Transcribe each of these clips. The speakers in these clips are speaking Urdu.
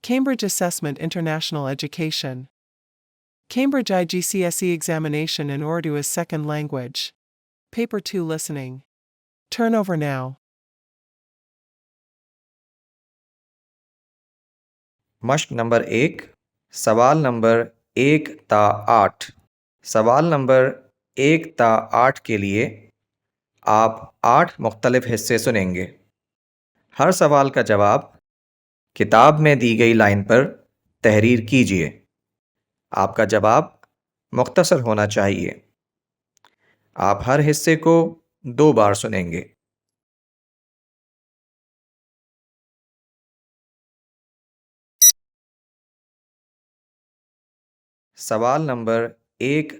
Cambridge Assessment International Education. Cambridge IGCSE examination in Urdu as second language. Paper 2 listening. Turn over now. مشق نمبر 1 سوال نمبر 1 تا 8 سوال نمبر 1 تا 8 کے لیے آپ 8 مختلف حصے سنیں گے۔ ہر سوال کا جواب کتاب میں دی گئی لائن پر تحریر کیجیے۔ آپ کا جواب مختصر ہونا چاہیے۔ آپ ہر حصے کو 2 بار سنیں گے۔ سوال نمبر 1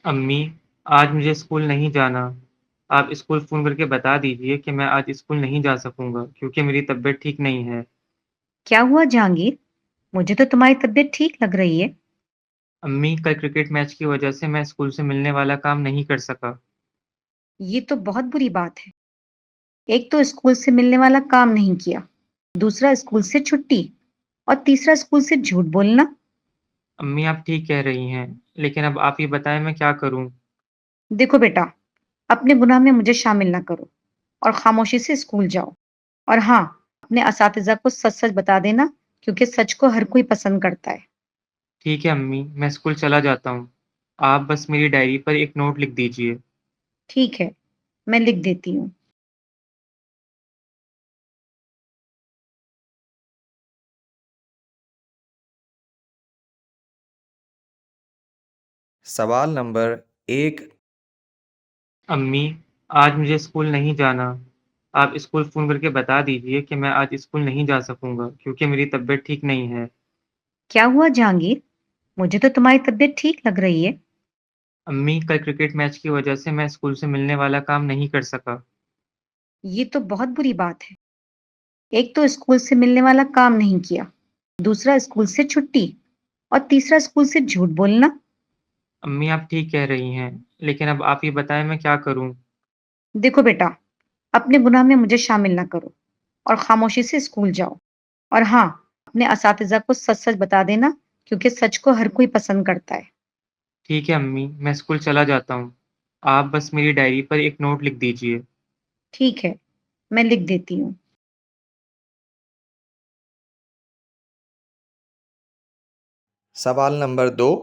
امی، آج مجھے اسکول نہیں جانا۔ آپ اسکول فون کر کے بتا دیجیے کہ میں آج اسکول نہیں جا سکوں گا کیونکہ میری طبیعت ٹھیک نہیں ہے۔ کیا ہوا جہانگیر؟ مجھے تو تمہاری طبیعت ٹھیک لگ رہی ہے۔ امی، کل کرکٹ میچ کی وجہ سے میں اسکول سے ملنے والا کام نہیں کر سکا۔ یہ تو بہت بری بات ہے۔ ایک تو اسکول سے ملنے والا کام نہیں کیا، دوسرا اسکول سے چھٹی، اور تیسرا اسکول سے جھوٹ بولنا۔ امی، آپ ٹھیک کہہ رہی ہیں، لیکن اب آپ یہ بتائیں میں کیا کروں؟ دیکھو بیٹا، اپنے گناہ میں مجھے شامل نہ کرو اور خاموشی سے اسکول جاؤ، اور ہاں، اپنے اساتذہ کو سچ سچ بتا دینا کیونکہ سچ کو ہر کوئی پسند کرتا ہے۔ ٹھیک ہے امی، میں اسکول چلا جاتا ہوں۔ آپ بس میری ڈائری پر ایک نوٹ لکھ دیجیے۔ ٹھیک ہے، میں لکھ دیتی ہوں۔ سوال نمبر 1 امی، آج مجھے اسکول نہیں جانا۔ آپ اسکول فون کر کے بتا دیجیے کہ میں آج اسکول نہیں جا سکوں گا کیونکہ میری طبیعت ٹھیک نہیں ہے۔ کیا ہوا جہانگیر؟ مجھے تو تمہاری طبیعت ٹھیک لگ رہی ہے۔ امی، کل کرکٹ میچ کی وجہ سے میں اسکول سے ملنے والا کام نہیں کر سکا۔ یہ تو بہت بری بات ہے۔ ایک تو اسکول سے ملنے والا کام نہیں کیا، دوسرا اسکول سے چھٹی، اور تیسرا اسکول سے جھوٹ بولنا۔ امی، آپ ٹھیک کہہ رہی ہیں، لیکن اب آپ یہ بتائیں میں کیا کروں؟ دیکھو بیٹا، اپنے گناہ میں مجھے شامل نہ کرو اور خاموشی سے اسکول جاؤ، اور ہاں، اپنے اساتذہ کو سچ سچ بتا دینا کیونکہ سچ کو ہر کوئی پسند کرتا ہے۔ ٹھیک ہے امی، میں اسکول چلا جاتا ہوں۔ آپ بس میری ڈائری پر ایک نوٹ لکھ دیجیے۔ ٹھیک ہے، میں لکھ دیتی ہوں۔ سوال نمبر 2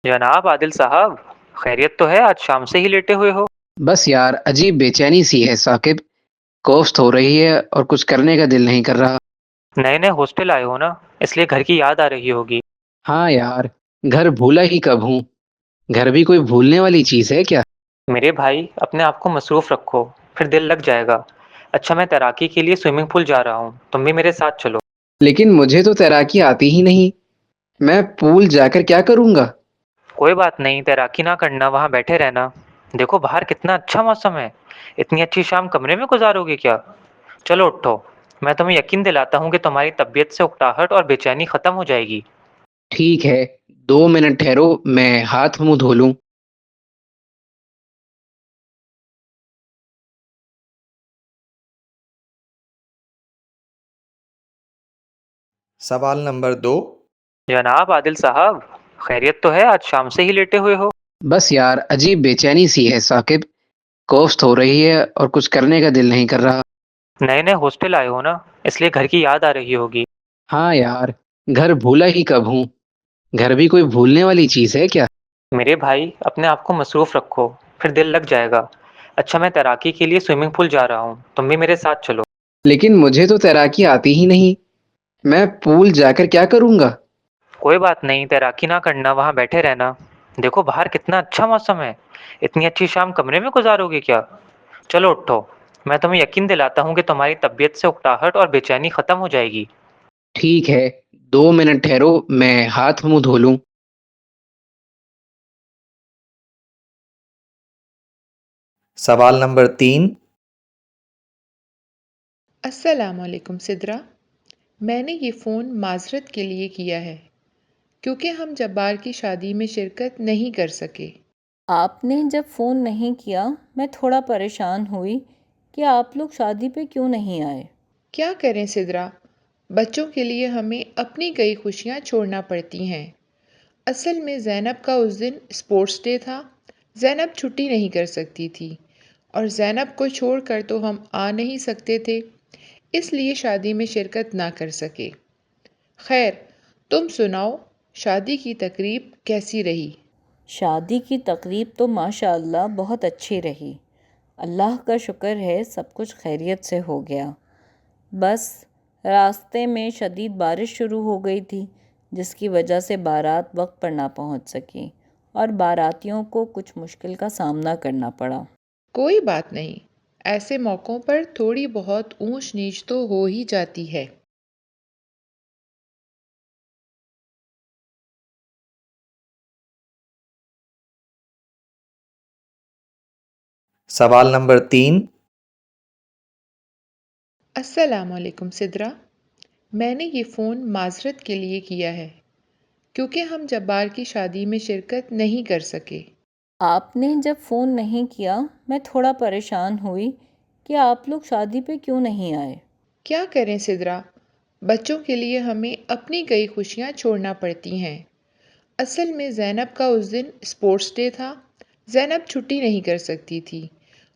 جناب عادل صاحب، خیریت تو ہے؟ آج شام سے ہی لیٹے ہوئے ہو۔ بس یار عجیب بے چینی سی ہے ثاقب، کوفت ہو رہی ہے اور کچھ کرنے کا دل نہیں کر رہا۔ نئے نئے ہاسٹل آئے ہو نا، اس لیے گھر کی یاد آ رہی ہوگی۔ ہاں یار، گھر بھولا ہی کب ہوں، گھر بھی کوئی بھولنے والی چیز ہے کیا؟ میرے بھائی، اپنے آپ کو مصروف رکھو، پھر دل لگ جائے گا۔ اچھا، میں تیراکی کے لیے سوئمنگ پول جا رہا ہوں، تم بھی میرے ساتھ چلو۔ لیکن مجھے تو تیراکی آتی ہی نہیں، میں پول جا کر کیا کروں گا؟ کوئی بات نہیں، تیراکی نہ کرنا، وہاں بیٹھے رہنا۔ دیکھو باہر کتنا اچھا موسم ہے، اتنی اچھی شام کمرے میں گزارو گے کیا؟ چلو اٹھو، میں تمہیں یقین دلاتا ہوں کہ تمہاری طبیعت سے اکتاہٹ اور بے چینی ختم ہو جائے گی۔ ٹھیک ہے، 2 منٹ ٹھہرو، میں ہاتھ منہ دھو لوں۔ سوال نمبر 2 جناب عادل صاحب، خیریت تو ہے؟ آج شام سے ہی لیٹے ہوئے ہو۔ بس یار عجیب بے چینی سی ہے ثاقب، کوفت ہو رہی ہے اور کچھ کرنے کا دل نہیں کر رہا۔ نئے نئے ہاسٹل آئے ہو نا، اس لیے گھر کی یاد آ رہی ہوگی۔ ہاں یار، گھر بھولا ہی کب ہوں، گھر بھی کوئی بھولنے والی چیز ہے کیا؟ میرے بھائی، اپنے آپ کو مصروف رکھو، پھر دل لگ جائے گا۔ اچھا، میں تیراکی کے لیے سوئمنگ پول جا رہا ہوں، تم بھی میرے ساتھ چلو۔ لیکن مجھے تو تیراکی آتی ہی نہیں، میں پول جا کر کیا کروں گا؟ کوئی بات نہیں، تیراکی نہ کرنا، وہاں بیٹھے رہنا۔ دیکھو باہر کتنا اچھا موسم ہے، اتنی اچھی شام کمرے میں گزارو گے کیا؟ چلو اٹھو، میں تمہیں یقین دلاتا ہوں کہ تمہاری طبیعت سے اکتاہٹ اور بے چینی ختم ہو جائے گی۔ ٹھیک ہے، 2 منٹ ٹھہرو، میں ہاتھ منہ دھو لوں۔ سوال نمبر 3 السلام علیکم سدرا، میں نے یہ فون معذرت کے لیے کیا ہے کیونکہ ہم جبار کی شادی میں شرکت نہیں کر سکے۔ آپ نے جب فون نہیں کیا میں تھوڑا پریشان ہوئی کہ آپ لوگ شادی پہ کیوں نہیں آئے۔ کیا کریں سدرا، بچوں کے لیے ہمیں اپنی کئی خوشیاں چھوڑنا پڑتی ہیں۔ اصل میں زینب کا اس دن اسپورٹس ڈے تھا۔ زینب چھٹی نہیں کر سکتی تھی اور زینب کو چھوڑ کر تو ہم آ نہیں سکتے تھے، اس لیے شادی میں شرکت نہ کر سکے۔ خیر، تم سناؤ، شادی کی تقریب کیسی رہی؟ شادی کی تقریب تو ماشاء اللہ بہت اچھی رہی۔ اللہ کا شکر ہے سب کچھ خیریت سے ہو گیا۔ بس راستے میں شدید بارش شروع ہو گئی تھی، جس کی وجہ سے بارات وقت پر نہ پہنچ سکی اور باراتیوں کو کچھ مشکل کا سامنا کرنا پڑا۔ کوئی بات نہیں، ایسے موقعوں پر تھوڑی بہت اونچ نیچ تو ہو ہی جاتی ہے۔ سوال نمبر 3۔ السلام علیکم سدرا، میں نے یہ فون معذرت کے لیے کیا ہے کیونکہ ہم جبار کی شادی میں شرکت نہیں کر سکے۔ آپ نے جب فون نہیں کیا میں تھوڑا پریشان ہوئی کہ آپ لوگ شادی پہ کیوں نہیں آئے۔ کیا کریں سدرا، بچوں کے لیے ہمیں اپنی کئی خوشیاں چھوڑنا پڑتی ہیں۔ اصل میں زینب کا اس دن اسپورٹس ڈے تھا۔ زینب چھٹی نہیں کر سکتی تھی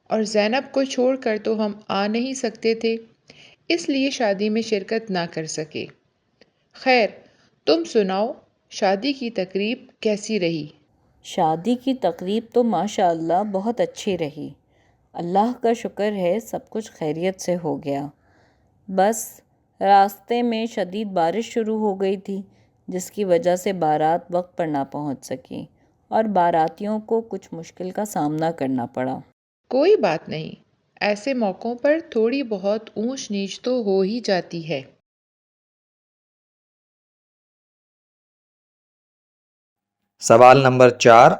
اور زینب کو چھوڑ کر تو ہم آ نہیں سکتے تھے، اس لیے شادی میں شرکت نہ کر سکے۔ خیر، تم سناؤ، شادی کی تقریب کیسی رہی؟ شادی کی تقریب تو ماشاء اللہ بہت اچھی رہی۔ اللہ کا شکر ہے سب کچھ خیریت سے ہو گیا۔ بس راستے میں شدید بارش شروع ہو گئی تھی، جس کی وجہ سے بارات وقت پر نہ پہنچ سکی اور باراتیوں کو کچھ مشکل کا سامنا کرنا پڑا۔ کوئی بات نہیں، ایسے موقعوں پر تھوڑی بہت اونچ نیچ تو ہو ہی جاتی ہے۔ سوال نمبر 4۔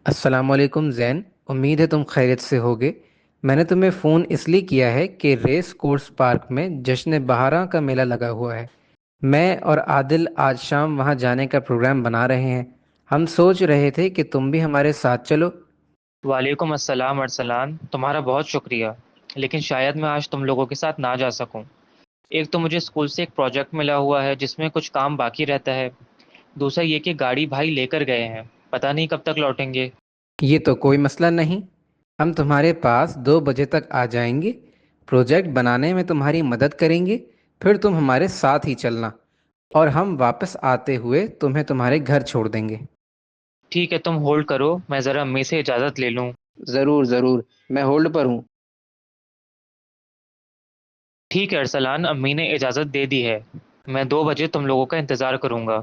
السلام علیکم زین، امید ہے تم خیریت سے ہوگے۔ میں نے تمہیں فون اس لیے کیا ہے کہ ریس کورس پارک میں جشن بہاراں کا میلہ لگا ہوا ہے۔ میں اور عادل آج شام وہاں جانے کا پروگرام بنا رہے ہیں۔ ہم سوچ رہے تھے کہ تم بھی ہمارے ساتھ چلو۔ وعلیکم السلام ارسلان، تمہارا بہت شکریہ، لیکن شاید میں آج تم لوگوں کے ساتھ نہ جا سکوں۔ ایک تو مجھے اسکول سے ایک پروجیکٹ ملا ہوا ہے جس میں کچھ کام باقی رہتا ہے، دوسرا یہ کہ گاڑی بھائی لے کر گئے ہیں، پتہ نہیں کب تک لوٹیں گے۔ یہ تو کوئی مسئلہ نہیں، ہم تمہارے پاس 2 بجے تک آ جائیں گے، پروجیکٹ بنانے میں تمہاری مدد کریں گے، پھر تم ہمارے ساتھ ہی چلنا اور ہم واپس آتے ہوئے تمہیں تمہارے گھر چھوڑ دیں گے۔ ٹھیک ہے، تم ہولڈ کرو، میں ذرا امی سے اجازت لے لوں۔ ضرور ضرور، میں ہولڈ پر ہوں۔ ٹھیک ہے ارسلان، امی نے اجازت دے دی ہے، میں 2 بجے تم لوگوں کا انتظار کروں گا۔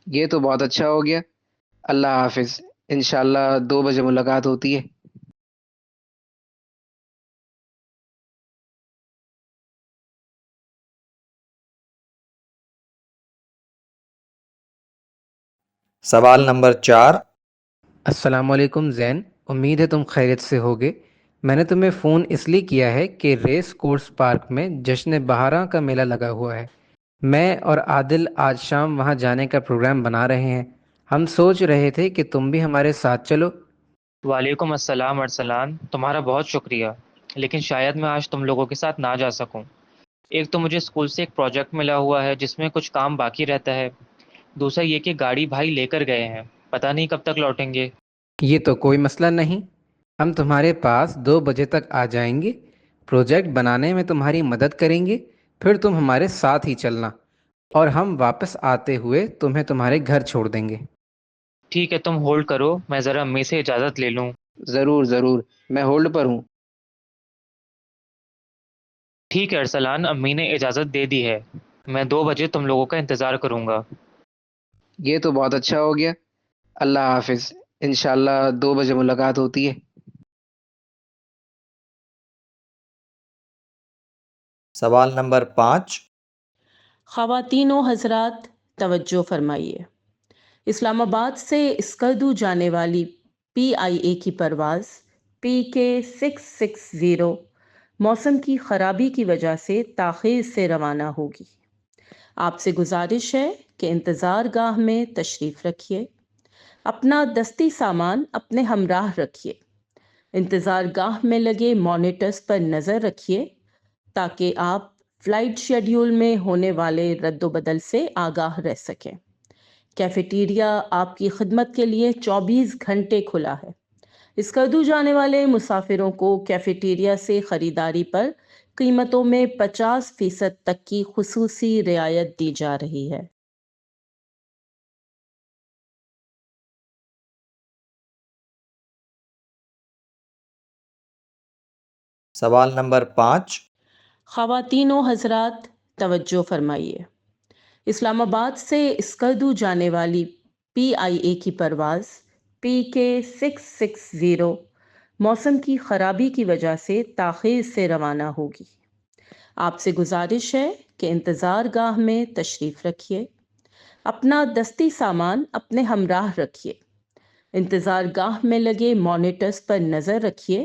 یہ تو بہت اچھا ہو گیا۔ اللہ حافظ، انشاءاللہ 2 بجے ملاقات ہوتی ہے۔ سوال نمبر 4۔ السلام علیکم زین، امید ہے تم خیریت سے ہوگے۔ میں نے تمہیں فون اس لیے کیا ہے کہ ریس کورس پارک میں جشن بہاراں کا میلہ لگا ہوا ہے۔ میں اور عادل آج شام وہاں جانے کا پروگرام بنا رہے ہیں۔ ہم سوچ رہے تھے کہ تم بھی ہمارے ساتھ چلو۔ وعلیکم السلام ارسلان، تمہارا بہت شکریہ، لیکن شاید میں آج تم لوگوں کے ساتھ نہ جا سکوں۔ ایک تو مجھے اسکول سے ایک پروجیکٹ ملا ہوا ہے جس میں کچھ کام باقی رہتا ہے، دوسرا یہ کہ گاڑی بھائی لے کر گئے ہیں، پتہ نہیں کب تک لوٹیں گے۔ یہ تو کوئی مسئلہ نہیں، ہم تمہارے پاس 2 بجے تک آ جائیں گے، پروجیکٹ بنانے میں تمہاری مدد کریں گے، پھر تم ہمارے ساتھ ہی چلنا اور ہم واپس آتے ہوئے تمہیں تمہارے گھر چھوڑ دیں گے۔ ٹھیک ہے، تم ہولڈ کرو، میں ذرا امی سے اجازت لے لوں۔ ضرور ضرور، میں ہولڈ پر ہوں۔ ٹھیک ہے ارسلان، امی نے اجازت دے دی ہے، میں 2 بجے تم لوگوں کا انتظار کروں گا۔ یہ تو بہت اچھا ہو گیا۔ اللہ حافظ، انشاءاللہ 2 بجے ملاقات ہوتی ہے۔ سوال نمبر 5۔ خواتین و حضرات توجہ فرمائیے، اسلام آباد سے اسکردو جانے والی PIA کی پرواز PK660 موسم کی خرابی کی وجہ سے تاخیر سے روانہ ہوگی۔ آپ سے گزارش ہے کہ انتظار گاہ میں تشریف رکھیے، اپنا دستی سامان اپنے ہمراہ رکھیے، انتظار گاہ میں لگے مانیٹرز پر نظر رکھیے تاکہ آپ فلائٹ شیڈیول میں ہونے والے رد و بدل سے آگاہ رہ سکیں۔ کیفیٹیریا آپ کی خدمت کے لیے 24 گھنٹے کھلا ہے۔ اسکردو جانے والے مسافروں کو کیفیٹیریا سے خریداری پر قیمتوں میں 50% تک کی خصوصی رعایت دی جا رہی ہے۔ سوال نمبر 5۔ خواتین و حضرات توجہ فرمائیے۔ اسلام آباد سے اسکردو جانے والی PIA کی پرواز PK660 موسم کی خرابی کی وجہ سے تاخیر سے روانہ ہوگی۔ آپ سے گزارش ہے کہ انتظار گاہ میں تشریف رکھیے، اپنا دستی سامان اپنے ہمراہ رکھیے، انتظار گاہ میں لگے مانیٹرز پر نظر رکھیے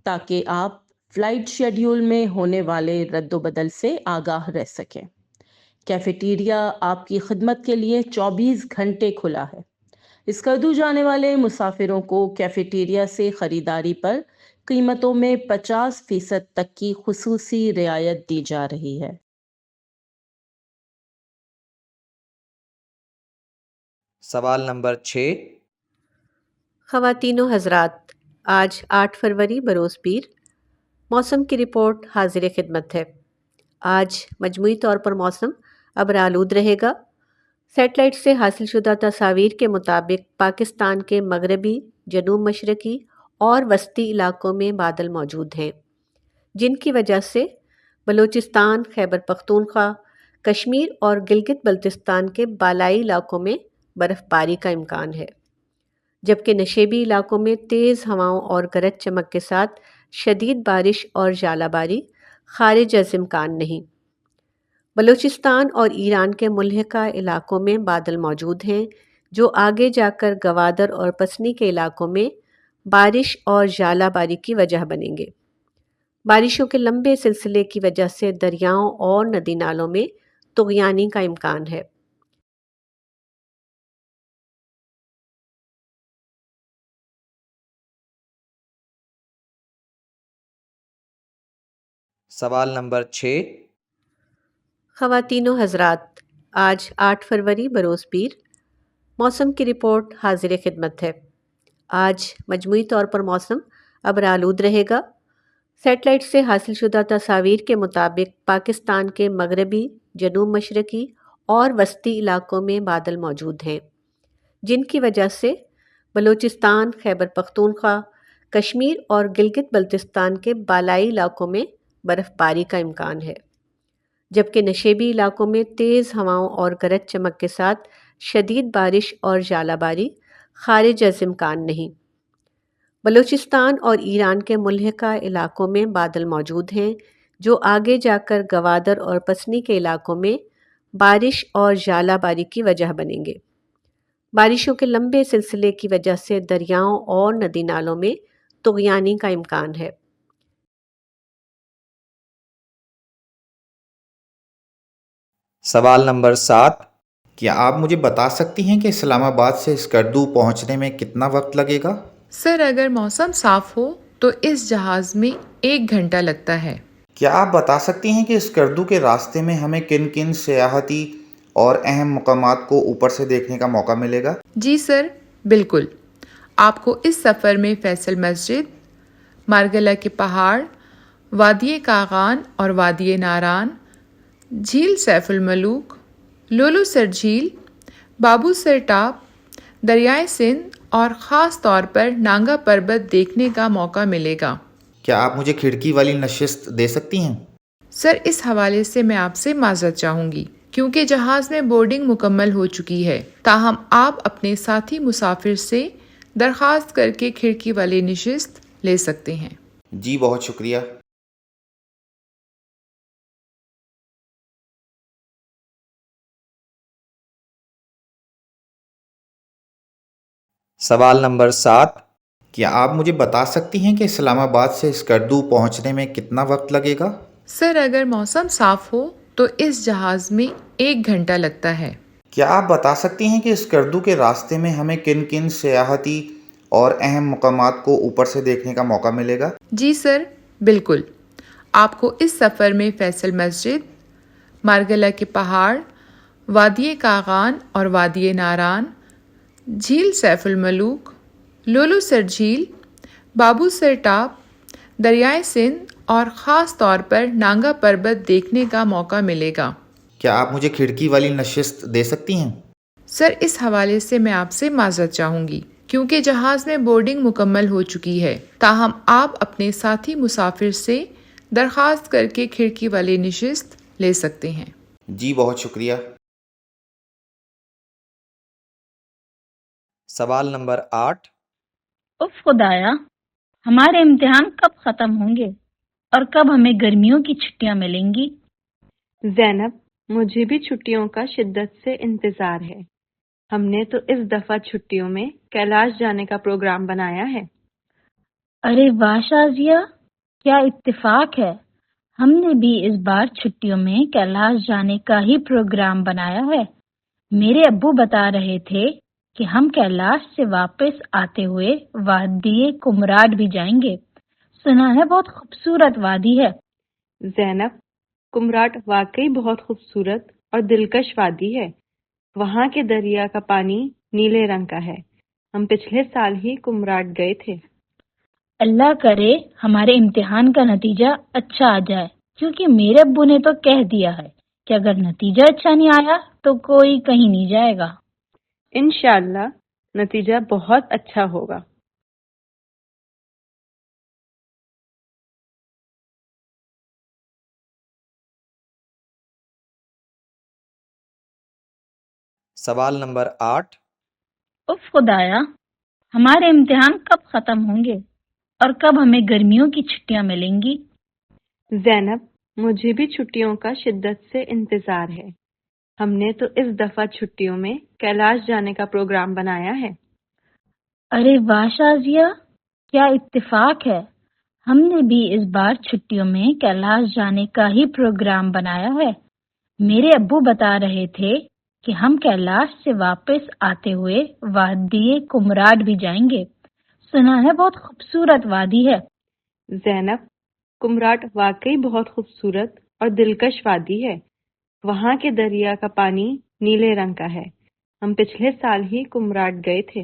تاکہ آپ فلائٹ شیڈیول میں ہونے والے رد و بدل سے آگاہ رہ سکیں۔ کیفیٹیریا آپ کی خدمت کے لیے 24 گھنٹے کھلا ہے۔ اسکردو جانے والے مسافروں کو کیفیٹیریا سے خریداری پر قیمتوں میں 50% تک کی خصوصی رعایت دی جا رہی ہے۔ سوال نمبر 6۔ خواتین و حضرات، آج 8 فروری بروز پیر، موسم کی رپورٹ حاضر خدمت ہے۔ آج مجموعی طور پر موسم ابرآلود رہے گا۔ سیٹلائٹ سے حاصل شدہ تصاویر کے مطابق پاکستان کے مغربی، جنوب مشرقی اور وسطی علاقوں میں بادل موجود ہیں، جن کی وجہ سے بلوچستان، خیبر پختونخوا، کشمیر اور گلگت بلتستان کے بالائی علاقوں میں برف باری کا امکان ہے، جبکہ نشیبی علاقوں میں تیز ہواؤں اور گرج چمک کے ساتھ شدید بارش اور ژالہ باری خارج از امکان نہیں۔ بلوچستان اور ایران کے ملحقہ علاقوں میں بادل موجود ہیں، جو آگے جا کر گوادر اور پسنی کے علاقوں میں بارش اور ژالہ باری کی وجہ بنیں گے۔ بارشوں کے لمبے سلسلے کی وجہ سے دریاؤں اور ندی نالوں میں طغیانی کا امکان ہے۔ سوال نمبر 6۔ خواتین و حضرات، آج 8 فروری بروز پیر، موسم کی رپورٹ حاضر خدمت ہے۔ آج مجموعی طور پر موسم ابرآلود رہے گا۔ سیٹلائٹ سے حاصل شدہ تصاویر کے مطابق پاکستان کے مغربی، جنوب مشرقی اور وسطی علاقوں میں بادل موجود ہیں، جن کی وجہ سے بلوچستان، خیبر پختونخوا، کشمیر اور گلگت بلتستان کے بالائی علاقوں میں برف باری کا امکان ہے، جبکہ نشیبی علاقوں میں تیز ہواؤں اور گرج چمک کے ساتھ شدید بارش اور ژالہ باری خارج از امکان نہیں۔ بلوچستان اور ایران کے ملحقہ علاقوں میں بادل موجود ہیں، جو آگے جا کر گوادر اور پسنی کے علاقوں میں بارش اور ژالہ باری کی وجہ بنیں گے۔ بارشوں کے لمبے سلسلے کی وجہ سے دریاؤں اور ندی نالوں میں طغیانی کا امکان ہے۔ سوال نمبر 7۔ کیا آپ مجھے بتا سکتی ہیں کہ اسلام آباد سے اسکردو پہنچنے میں کتنا وقت لگے گا؟ سر، اگر موسم صاف ہو تو اس جہاز میں 1 گھنٹہ لگتا ہے۔ کیا آپ بتا سکتی ہیں کہ اسکردو کے راستے میں ہمیں کن کن سیاحتی اور اہم مقامات کو اوپر سے دیکھنے کا موقع ملے گا؟ جی سر، بالکل۔ آپ کو اس سفر میں فیصل مسجد، مارگلہ کے پہاڑ، وادی کاغان اور وادی ناران، جھیل سیف الملوک، لولو سر جھیل، بابو سر ٹاپ، دریائے سندھ اور خاص طور پر نانگا پربت دیکھنے کا موقع ملے گا۔ کیا آپ مجھے کھڑکی والی نشست دے سکتی ہیں؟ سر، اس حوالے سے میں آپ سے معذرت چاہوں گی، کیونکہ جہاز میں بورڈنگ مکمل ہو چکی ہے، تاہم آپ اپنے ساتھی مسافر سے درخواست کر کے کھڑکی والی نشست لے سکتے ہیں۔ جی، بہت شکریہ۔ سوال نمبر 7۔ کیا آپ مجھے بتا سکتی ہیں کہ اسلام آباد سے اسکردو پہنچنے میں کتنا وقت لگے گا؟ سر، اگر موسم صاف ہو تو اس جہاز میں 1 گھنٹہ لگتا ہے۔ کیا آپ بتا سکتی ہیں کہ اسکردو کے راستے میں ہمیں کن کن سیاحتی اور اہم مقامات کو اوپر سے دیکھنے کا موقع ملے گا؟ جی سر، بالکل۔ آپ کو اس سفر میں فیصل مسجد، مارگلہ کے پہاڑ، وادی کاغان اور وادی ناران، جھیل سیف الملوک، لولو سر جھیل، بابو سر ٹاپ، دریائے سندھ اور خاص طور پر نانگا پربت دیکھنے کا موقع ملے گا۔ کیا آپ مجھے کھڑکی والی نشست دے سکتی ہیں؟ سر، اس حوالے سے میں آپ سے معذرت چاہوں گی کیونکہ جہاز میں بورڈنگ مکمل ہو چکی ہے، تاہم آپ اپنے ساتھی مسافر سے درخواست کر کے کھڑکی والی نشست لے سکتے ہیں۔ جی بہت شکریہ۔ سوال نمبر 8۔ اف خدایا، ہمارے امتحان کب ختم ہوں گے اور کب ہمیں گرمیوں کی چھٹیاں ملیں گی؟ زینب، مجھے بھی چھٹیوں کا شدت سے انتظار ہے۔ ہم نے تو اس دفعہ چھٹیوں میں کیلاش جانے کا پروگرام بنایا ہے۔ ارے واہ شازیہ، کیا اتفاق ہے! ہم نے بھی اس بار چھٹیوں میں کیلاش جانے کا ہی پروگرام بنایا ہے۔ میرے ابو بتا رہے تھے کہ ہم کیلاش سے واپس آتے ہوئے وادی کمراٹ بھی جائیں گے۔ سنا ہے بہت خوبصورت وادی ہے۔ زینب، کمراٹ واقعی بہت خوبصورت اور دلکش وادی ہے۔ وہاں کے دریا کا پانی نیلے رنگ کا ہے۔ ہم پچھلے سال ہی کمراٹ گئے تھے۔ اللہ کرے ہمارے امتحان کا نتیجہ اچھا آ جائے، کیونکہ میرے ابو نے تو کہہ دیا ہے کہ اگر نتیجہ اچھا نہیں آیا تو کوئی کہیں نہیں جائے گا۔ انشاءاللہ نتیجہ بہت اچھا ہوگا۔ سوال نمبر 8۔ اف خدایا، ہمارے امتحان کب ختم ہوں گے اور کب ہمیں گرمیوں کی چھٹیاں ملیں گی؟ زینب، مجھے بھی چھٹیوں کا شدت سے انتظار ہے۔ ہم نے تو اس دفعہ چھٹیوں میں کیلاش جانے کا پروگرام بنایا ہے۔ ارے واہ شازیہ، کیا اتفاق ہے! ہم نے بھی اس بار چھٹیوں میں کیلاش جانے کا ہی پروگرام بنایا ہے۔ میرے ابو بتا رہے تھے کہ ہم کیلاش سے واپس آتے ہوئے وادی کمراٹ بھی جائیں گے۔ سنا ہے بہت خوبصورت وادی ہے۔ زینب، کمراٹ واقعی بہت خوبصورت اور دلکش وادی ہے۔ وہاں کے دریا کا پانی نیلے رنگ کا ہے۔ ہم پچھلے سال ہی کمراٹ گئے تھے۔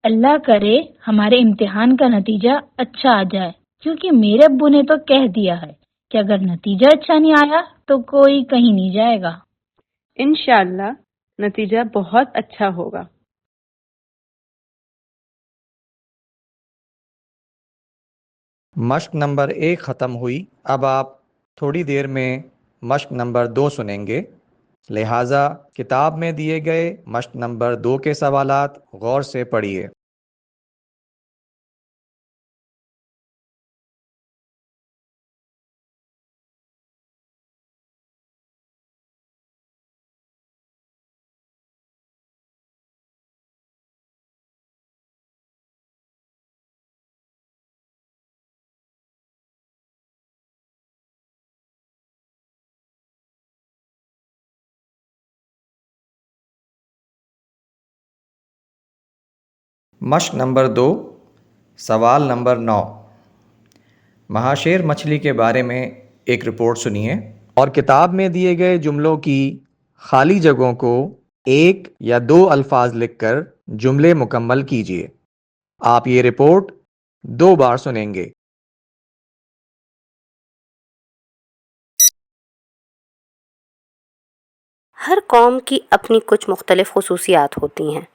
اللہ کرے ہمارے امتحان کا نتیجہ اچھا آ جائے، کیونکہ میرے ابو نے تو کہہ دیا ہے کہ اگر نتیجہ اچھا نہیں آیا تو کوئی کہیں نہیں جائے گا۔ انشاءاللہ نتیجہ بہت اچھا ہوگا۔ مشق نمبر 1 ختم ہوئی۔ اب آپ تھوڑی دیر میں مشق نمبر 2 سنیں گے، لہٰذا کتاب میں دیے گئے مشق نمبر 2 کے سوالات غور سے پڑھیے۔ مشق نمبر 2، سوال نمبر 9۔ مہاشیر مچھلی کے بارے میں ایک رپورٹ سنیے اور کتاب میں دیے گئے جملوں کی خالی جگہوں کو 1 یا 2 الفاظ لکھ کر جملے مکمل کیجیے۔ آپ یہ رپورٹ 2 بار سنیں گے۔ ہر قوم کی اپنی کچھ مختلف خصوصیات ہوتی ہیں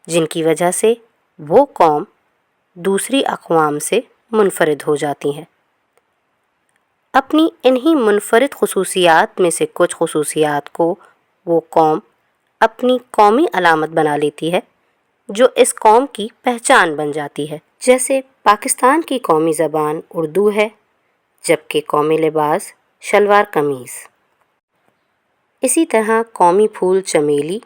جن کی وجہ سے وہ قوم دوسری اقوام سے منفرد ہو جاتی ہے۔ اپنی انہی منفرد خصوصیات میں سے کچھ خصوصیات کو وہ قوم اپنی قومی علامت بنا لیتی ہے جو اس قوم کی پہچان بن جاتی ہے۔ جیسے پاکستان کی قومی زبان اردو ہے، جبکہ قومی لباس شلوار قمیض۔ اسی طرح قومی پھول چمیلی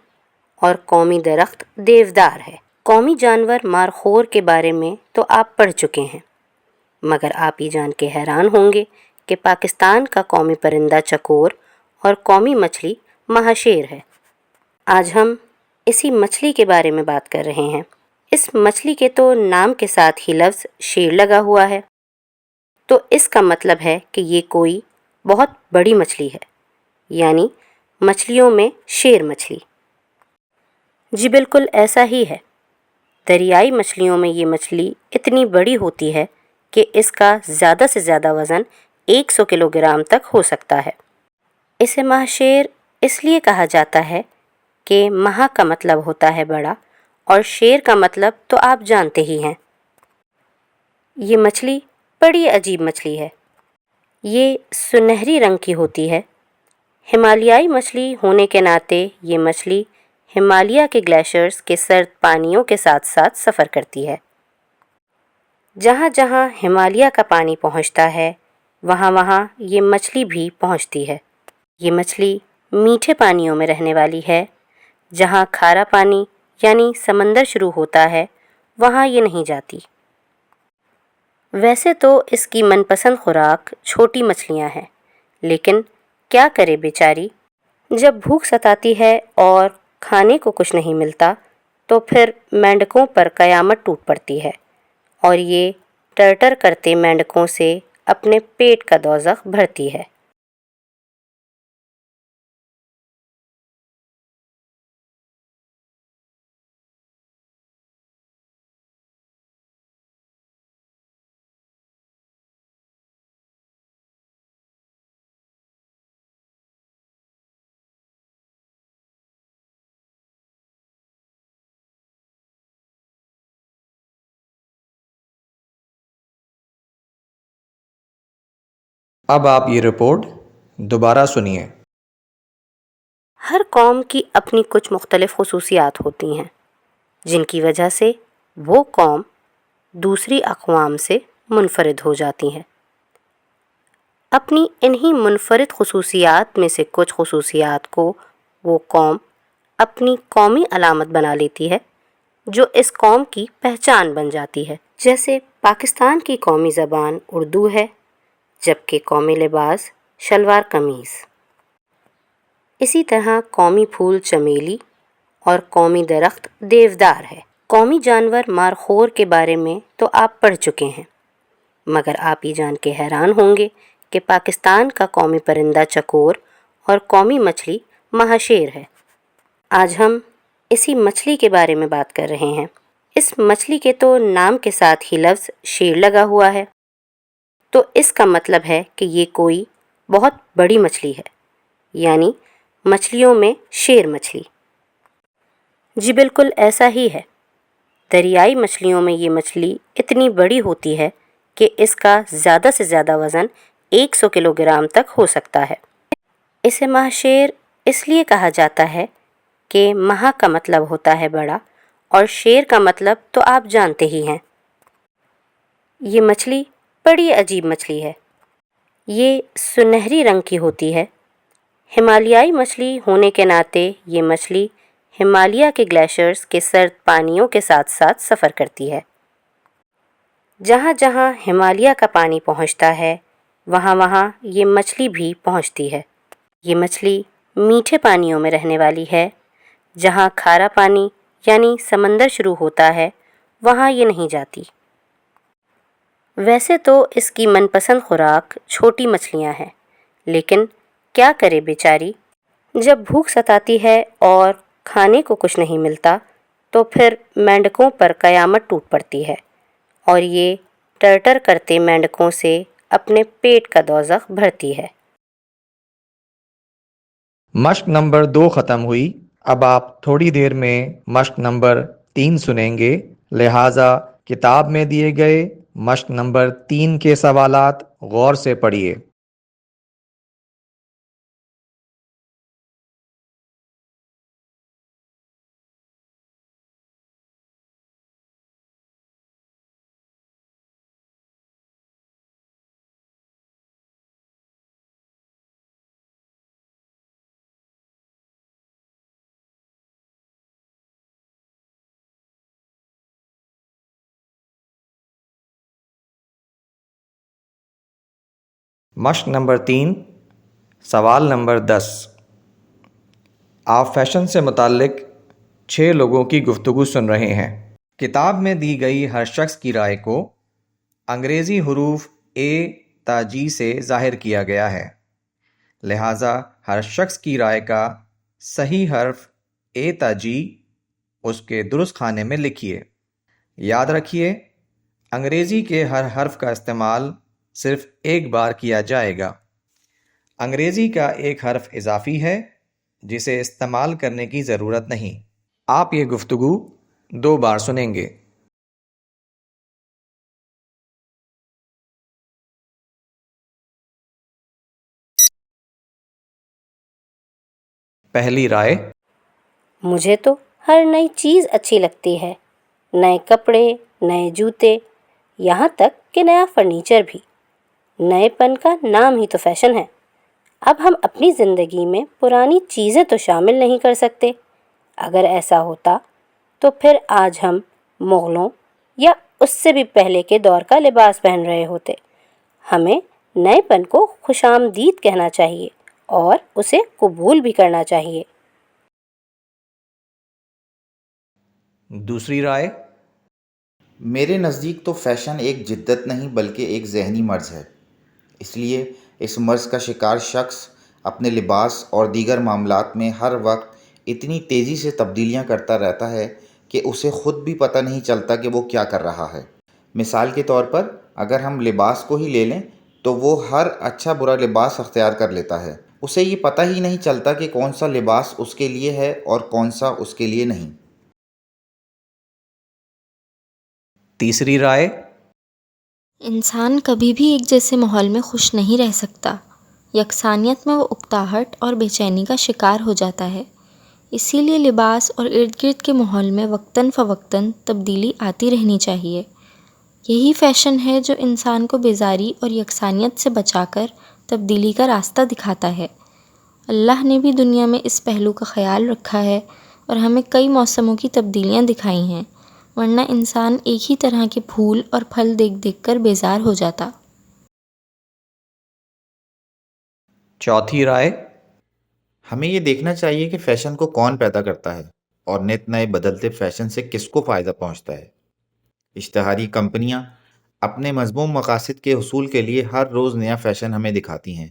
اور قومی درخت دیودار ہے۔ قومی جانور مارخور کے بارے میں تو آپ پڑھ چکے ہیں، مگر آپ یہ جان کے حیران ہوں گے کہ پاکستان کا قومی پرندہ چکور اور قومی مچھلی مہاشیر ہے۔ آج ہم اسی مچھلی کے بارے میں بات کر رہے ہیں۔ اس مچھلی کے تو نام کے ساتھ ہی لفظ شیر لگا ہوا ہے۔ تو اس کا مطلب ہے کہ یہ کوئی بہت بڑی مچھلی ہے، یعنی مچھلیوں میں شیر مچھلی۔ جی بالکل ایسا ہی ہے، دریائی مچھلیوں میں یہ مچھلی اتنی بڑی ہوتی ہے کہ اس کا زیادہ سے زیادہ وزن 100 کلو گرام تک ہو سکتا ہے۔ اسے ماہ شیر اس لیے کہا جاتا ہے کہ ماہ کا مطلب ہوتا ہے بڑا اور شیر کا مطلب تو آپ جانتے ہی ہیں۔ یہ مچھلی بڑی عجیب مچھلی ہے، یہ سنہری رنگ کی ہوتی ہے۔ ہمالیائی مچھلی ہونے کے ناطے یہ مچھلی ہمالیہ کے گلیشیئرز کے سرد پانیوں کے ساتھ ساتھ سفر کرتی ہے۔ جہاں جہاں ہمالیہ کا پانی پہنچتا ہے وہاں وہاں یہ مچھلی بھی پہنچتی ہے۔ یہ مچھلی میٹھے پانیوں میں رہنے والی ہے، جہاں کھارا پانی یعنی سمندر شروع ہوتا ہے وہاں یہ نہیں جاتی۔ ویسے تو اس کی من پسند خوراک چھوٹی مچھلیاں ہیں، لیکن کیا کرے بیچاری، جب بھوک ستاتی ہے اور کھانے کو کچھ نہیں ملتا تو پھر مینڈکوں پر قیامت ٹوٹ پڑتی ہے اور یہ ٹرٹر کرتے مینڈکوں سے اپنے پیٹ کا دوزخ بھرتی ہے۔ اب آپ یہ رپورٹ دوبارہ سنیے۔ ہر قوم کی اپنی کچھ مختلف خصوصیات ہوتی ہیں جن کی وجہ سے وہ قوم دوسری اقوام سے منفرد ہو جاتی ہیں۔ اپنی انہی منفرد خصوصیات میں سے کچھ خصوصیات کو وہ قوم اپنی قومی علامت بنا لیتی ہے جو اس قوم کی پہچان بن جاتی ہے۔ جیسے پاکستان کی قومی زبان اردو ہے، جبکہ قومی لباس شلوار قمیض۔ اسی طرح قومی پھول چمیلی اور قومی درخت دیودار ہے۔ قومی جانور مارخور کے بارے میں تو آپ پڑھ چکے ہیں، مگر آپ یہ جان کے حیران ہوں گے کہ پاکستان کا قومی پرندہ چکور اور قومی مچھلی ماہ شیر ہے۔ آج ہم اسی مچھلی کے بارے میں بات کر رہے ہیں۔ اس مچھلی کے تو نام کے ساتھ ہی لفظ شیر لگا ہوا ہے، تو اس کا مطلب ہے کہ یہ کوئی بہت بڑی مچھلی ہے، یعنی مچھلیوں میں شیر مچھلی۔ جی بالکل ایسا ہی ہے، دریائی مچھلیوں میں یہ مچھلی اتنی بڑی ہوتی ہے کہ اس کا زیادہ سے زیادہ وزن 100 کلو گرام تک ہو سکتا ہے۔ اسے ماہ شیر اس لیے کہا جاتا ہے کہ ماہ کا مطلب ہوتا ہے بڑا اور شیر کا مطلب تو آپ جانتے ہی ہیں۔ یہ مچھلی بڑی عجیب مچھلی ہے، یہ سنہری رنگ کی ہوتی ہے۔ ہمالیائی مچھلی ہونے کے ناطے یہ مچھلی ہمالیہ کے گلیشیئرز کے سرد پانیوں کے ساتھ ساتھ سفر کرتی ہے۔ جہاں جہاں ہمالیہ کا پانی پہنچتا ہے وہاں وہاں یہ مچھلی بھی پہنچتی ہے۔ یہ مچھلی میٹھے پانیوں میں رہنے والی ہے، جہاں کھارا پانی یعنی سمندر شروع ہوتا ہے وہاں یہ نہیں جاتی۔ ویسے تو اس کی من پسند خوراک چھوٹی مچھلیاں ہیں، لیکن کیا کرے بیچاری، جب بھوک ستاتی ہے اور کھانے کو کچھ نہیں ملتا تو پھر مینڈکوں پر قیامت ٹوٹ پڑتی ہے اور یہ ٹرٹر کرتے مینڈکوں سے اپنے پیٹ کا دوزخ بھرتی ہے۔ مشق نمبر 2 ختم ہوئی۔ اب آپ تھوڑی دیر میں مشق نمبر 3 سنیں گے، لہٰذا کتاب میں دیے گئے مشق نمبر 3 کے سوالات غور سے پڑھیے۔ مشق نمبر 3، سوال نمبر 10۔ آپ فیشن سے متعلق 6 لوگوں کی گفتگو سن رہے ہیں۔ کتاب میں دی گئی ہر شخص کی رائے کو انگریزی حروف اے تا جی سے ظاہر کیا گیا ہے، لہٰذا ہر شخص کی رائے کا صحیح حرف اے تا جی اس کے درست خانے میں لکھیے۔ یاد رکھیے، انگریزی کے ہر حرف کا استعمال صرف ایک بار کیا جائے گا۔ انگریزی کا ایک حرف اضافی ہے جسے استعمال کرنے کی ضرورت نہیں۔ آپ یہ گفتگو 2 بار سنیں گے۔ پہلی رائے: مجھے تو ہر نئی چیز اچھی لگتی ہے، نئے کپڑے، نئے جوتے، یہاں تک کہ نیا فرنیچر بھی۔ نئے پن کا نام ہی تو فیشن ہے۔ اب ہم اپنی زندگی میں پرانی چیزیں تو شامل نہیں کر سکتے۔ اگر ایسا ہوتا تو پھر آج ہم مغلوں یا اس سے بھی پہلے کے دور کا لباس پہن رہے ہوتے۔ ہمیں نئے پن کو خوش آمدید کہنا چاہیے اور اسے قبول بھی کرنا چاہیے۔ دوسری رائے: میرے نزدیک تو فیشن ایک جدت نہیں بلکہ ایک ذہنی مرض ہے۔ اس لیے اس مرض کا شکار شخص اپنے لباس اور دیگر معاملات میں ہر وقت اتنی تیزی سے تبدیلیاں کرتا رہتا ہے کہ اسے خود بھی پتہ نہیں چلتا کہ وہ کیا کر رہا ہے۔ مثال کے طور پر اگر ہم لباس کو ہی لے لیں تو وہ ہر اچھا برا لباس اختیار کر لیتا ہے۔ اسے یہ پتہ ہی نہیں چلتا کہ کون سا لباس اس کے لیے ہے اور کون سا اس کے لیے نہیں۔ تیسری رائے: انسان کبھی بھی ایک جیسے ماحول میں خوش نہیں رہ سکتا۔ یکسانیت میں وہ اکتاہٹ اور بے چینی کا شکار ہو جاتا ہے۔ اسی لیے لباس اور ارد گرد کے ماحول میں وقتاً فوقتاً تبدیلی آتی رہنی چاہیے۔ یہی فیشن ہے جو انسان کو بیزاری اور یکسانیت سے بچا کر تبدیلی کا راستہ دکھاتا ہے۔ اللہ نے بھی دنیا میں اس پہلو کا خیال رکھا ہے اور ہمیں کئی موسموں کی تبدیلیاں دکھائی ہیں، ورنہ انسان ایک ہی طرح کے پھول اور پھل دیکھ دیکھ کر بیزار ہو جاتا۔ چوتھی رائے: ہمیں یہ دیکھنا چاہیے کہ فیشن کو کون پیدا کرتا ہے اور نت نئے بدلتے فیشن سے کس کو فائدہ پہنچتا ہے۔ اشتہاری کمپنیاں اپنے مذموم مقاصد کے حصول کے لیے ہر روز نیا فیشن ہمیں دکھاتی ہیں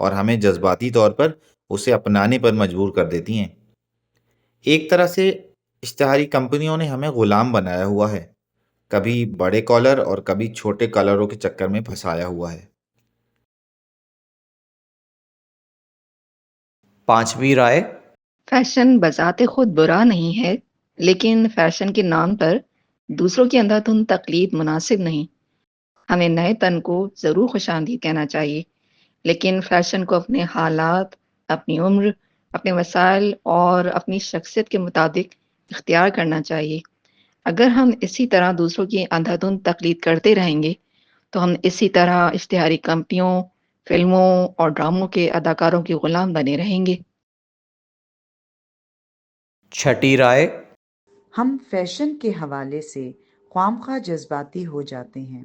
اور ہمیں جذباتی طور پر اسے اپنانے پر مجبور کر دیتی ہیں۔ ایک طرح سے اشتہاری کمپنیوں نے ہمیں غلام بنایا ہوا ہے، کبھی بڑے کالر اور کبھی چھوٹے کالروں کے چکر میں پھنسایا ہوا ہے۔ پانچویں رائے: فیشن بذات خود برا نہیں ہے، لیکن فیشن کے نام پر دوسروں کی اندھادھند تقلید مناسب نہیں۔ ہمیں نئے پن کو ضرور خوش آمدید کہنا چاہیے، لیکن فیشن کو اپنے حالات، اپنی عمر، اپنے وسائل اور اپنی شخصیت کے مطابق اختیار کرنا چاہیے۔ اگر ہم اسی طرح دوسروں کی اندھادھند تقلید کرتے رہیں گے تو ہم اسی طرح اشتہاری کمپنیوں، فلموں اور ڈراموں کے اداکاروں کے غلام بنے رہیں گے۔ چھٹی رائے: ہم فیشن کے حوالے سے خواہ جذباتی ہو جاتے ہیں،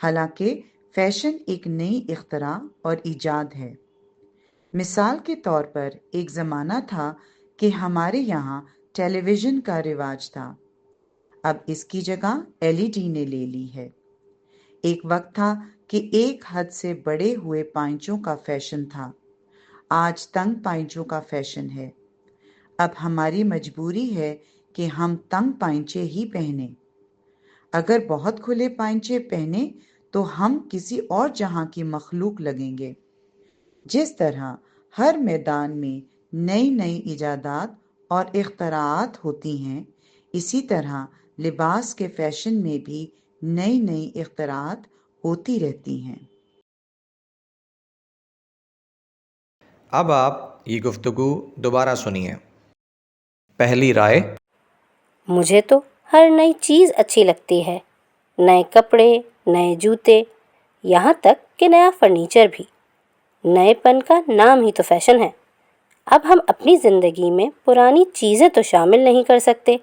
حالانکہ فیشن ایک نئی اختراع اور ایجاد ہے۔ مثال کے طور پر ایک زمانہ تھا کہ ہمارے یہاں ٹیلی ویژن کا رواج تھا، اب اس کی جگہ LED نے لے لی ہے۔ ایک وقت تھا کہ ایک حد سے بڑے ہوئے پائنچوں کا فیشن تھا، آج تنگ پائنچوں کا فیشن ہے۔ اب ہماری مجبوری ہے کہ ہم تنگ پائنچے ہی پہنیں۔ اگر بہت کھلے پائنچے پہنیں تو ہم کسی اور جہاں کی مخلوق لگیں گے۔ جس طرح ہر میدان میں نئی نئی ایجادات اور اختراعات ہوتی ہیں، اسی طرح لباس کے فیشن میں بھی نئی نئی اختراعات ہوتی رہتی ہیں۔ اب آپ یہ گفتگو دوبارہ سنیے۔ پہلی رائے: مجھے تو ہر نئی چیز اچھی لگتی ہے، نئے کپڑے، نئے جوتے، یہاں تک کہ نیا فرنیچر بھی۔ نئے پن کا نام ہی تو فیشن ہے۔ اب ہم اپنی زندگی میں پرانی چیزیں تو شامل نہیں کر سکتے۔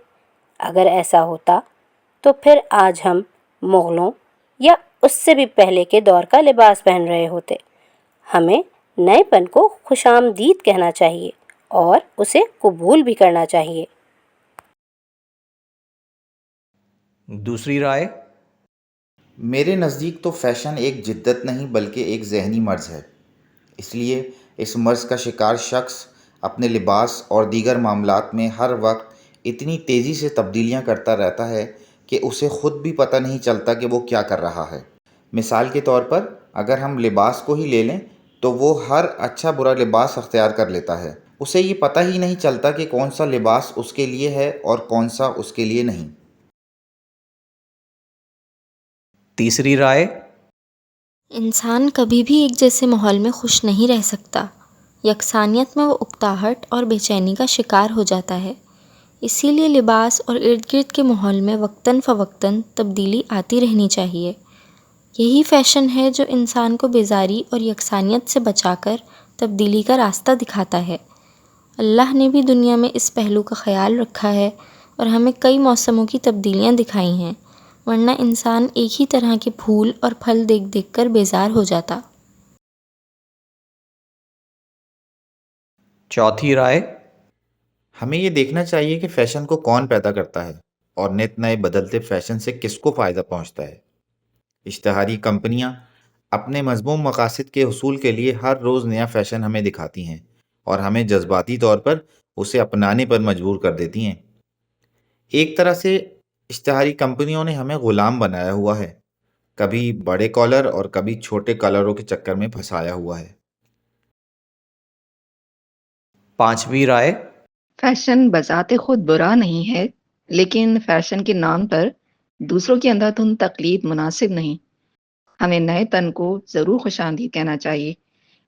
اگر ایسا ہوتا تو پھر آج ہم مغلوں یا اس سے بھی پہلے کے دور کا لباس پہن رہے ہوتے۔ ہمیں نئے پن کو خوش آمدید کہنا چاہیے اور اسے قبول بھی کرنا چاہیے۔ دوسری رائے: میرے نزدیک تو فیشن ایک جدت نہیں بلکہ ایک ذہنی مرض ہے۔ اس لیے اس مرض کا شکار شخص اپنے لباس اور دیگر معاملات میں ہر وقت اتنی تیزی سے تبدیلیاں کرتا رہتا ہے کہ اسے خود بھی پتہ نہیں چلتا کہ وہ کیا کر رہا ہے۔ مثال کے طور پر اگر ہم لباس کو ہی لے لیں تو وہ ہر اچھا برا لباس اختیار کر لیتا ہے۔ اسے یہ پتہ ہی نہیں چلتا کہ کون سا لباس اس کے لیے ہے اور کون سا اس کے لیے نہیں۔ تیسری رائے، انسان کبھی بھی ایک جیسے ماحول میں خوش نہیں رہ سکتا۔ یکسانیت میں وہ اکتاہٹ اور بے چینی کا شکار ہو جاتا ہے۔ اسی لیے لباس اور ارد گرد کے ماحول میں وقتاً فوقتاً تبدیلی آتی رہنی چاہیے۔ یہی فیشن ہے جو انسان کو بیزاری اور یکسانیت سے بچا کر تبدیلی کا راستہ دکھاتا ہے۔ اللہ نے بھی دنیا میں اس پہلو کا خیال رکھا ہے اور ہمیں کئی موسموں کی تبدیلیاں دکھائی ہیں، ورنہ انسان ایک ہی طرح کے پھول اور پھل دیکھ دیکھ کر بیزار ہو جاتا۔ چوتھی رائے، ہمیں یہ دیکھنا چاہیے کہ فیشن کو کون پیدا کرتا ہے اور نت نئے بدلتے فیشن سے کس کو فائدہ پہنچتا ہے۔ اشتہاری کمپنیاں اپنے مذموم مقاصد کے حصول کے لیے ہر روز نیا فیشن ہمیں دکھاتی ہیں اور ہمیں جذباتی طور پر اسے اپنانے پر مجبور کر دیتی ہیں۔ ایک طرح سے اشتہاری کمپنیوں نے ہمیں غلام بنایا ہوا ہے، کبھی بڑے کالر اور کبھی چھوٹے کالروں کے چکر میں پھنسایا ہوا ہے۔ پانچویں رائے، فیشن بذات خود برا نہیں ہے، لیکن فیشن کے نام پر دوسروں کی اندھا دھند تقلید مناسب نہیں۔ ہمیں نئے تن کو ضرور خوش آمدید کہنا چاہیے،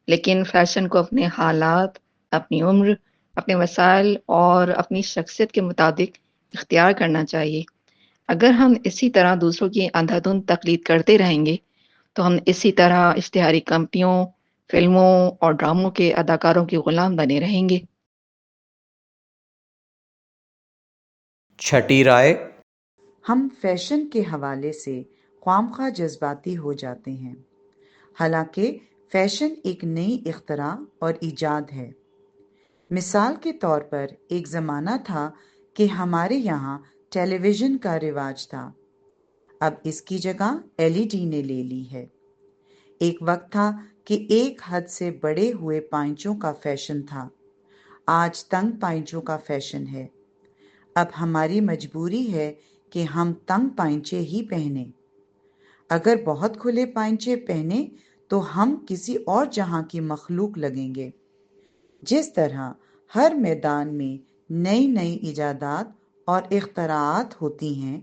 لیکن فیشن کو اپنے حالات، اپنی عمر، اپنے وسائل اور اپنی شخصیت کے مطابق اختیار کرنا چاہیے۔ اگر ہم اسی طرح دوسروں کی اندھا دھند تقلید کرتے رہیں گے تو ہم اسی طرح اشتہاری کمپنیوں، فلموں اور ڈراموں کے اداکاروں کے غلام بنے رہیں گے۔ چھٹی رائے، ہم فیشن کے حوالے سے خواہ جذباتی ہو جاتے ہیں، حالانکہ فیشن ایک نئی اختراع اور ایجاد ہے۔ مثال کے طور پر ایک زمانہ تھا کہ ہمارے یہاں ٹیلی ویژن کا رواج تھا، اب اس کی جگہ LED نے لے لی ہے۔ ایک وقت تھا کہ ایک حد سے بڑے ہوئے پائنچوں کا فیشن تھا، آج تنگ پائنچوں کا فیشن ہے۔ اب ہماری مجبوری ہے کہ ہم تنگ پائنچے ہی پہنیں۔ اگر بہت کھلے پائنچے پہنیں تو ہم کسی اور جہاں کی مخلوق لگیں گے۔ جس طرح ہر میدان میں نئی نئی ایجادات اور اختراعات ہوتی ہیں،